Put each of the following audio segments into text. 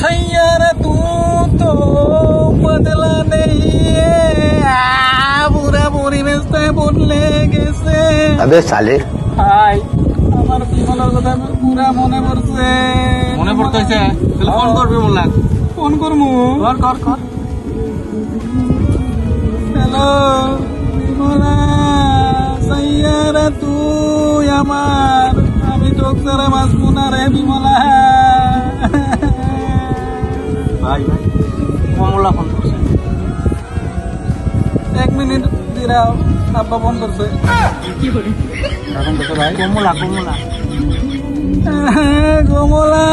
सैयारा तू तो बदला नहीं है पूरा পরিবেশটা বদলে গেছে। अबे साले হাই আমার জীবনের কথা পুরা মনে পড়ছে। মনে পড়তেছে তাহলে ফোন করবি মোল্লা ফোন করমু। কর কর কর হ্যালো বিমলা, সাইয়ারা তুই আমার, আমি তোক ছাড়া বাঁচবো না রে বিমলা। ভাই ভাই মোল্লা ফোন করছে। 1 মিনিট দিরাও, আব্বা ফোন করছে। এখন দেখো ভাই কমলা কমলা কমলা,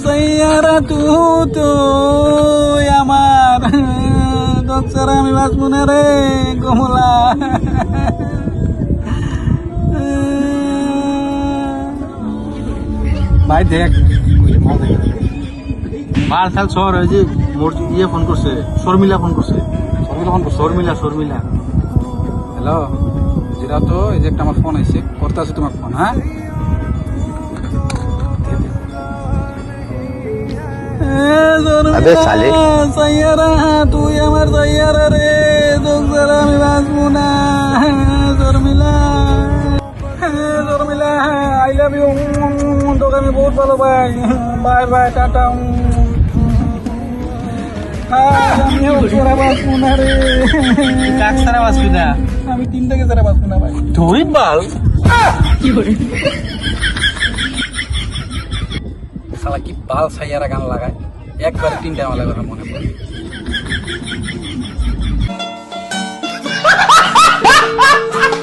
সাইয়ারা তুই আমার, তোক ছাড়া আমি বাঁচবো না রে কমলা। ভাই দেখ মাল থাল শহর ওই যে মোর ইয়ে ফোন করছে, শর্মিলা ফোন করছে। শর্মিলা শর্মিলা হ্যালো জিরা, তো এই যে একটা আমার ফোন আইছে, করতে আছে তোমার ফোন। হ্যাঁ अबे साले সাইয়ারা তুই আমার সাইয়ারা রে, তোক ছাড়া আমি বাঁচবো না। Sharmila, Sharmila I love you, তোকে আমি বহুত ভালো পাই। Bye bye, tata. আমিও ছাড়া বাঁচবো না রে। কাক সারা বাসবি না আমি 3টাকে ছাড়া বাঁচবো না ভাই। তুই বাল শালা কি বাল সাইয়ারা গান লাগায়, একবারে 3টা আমার কথা মনে পড়ে।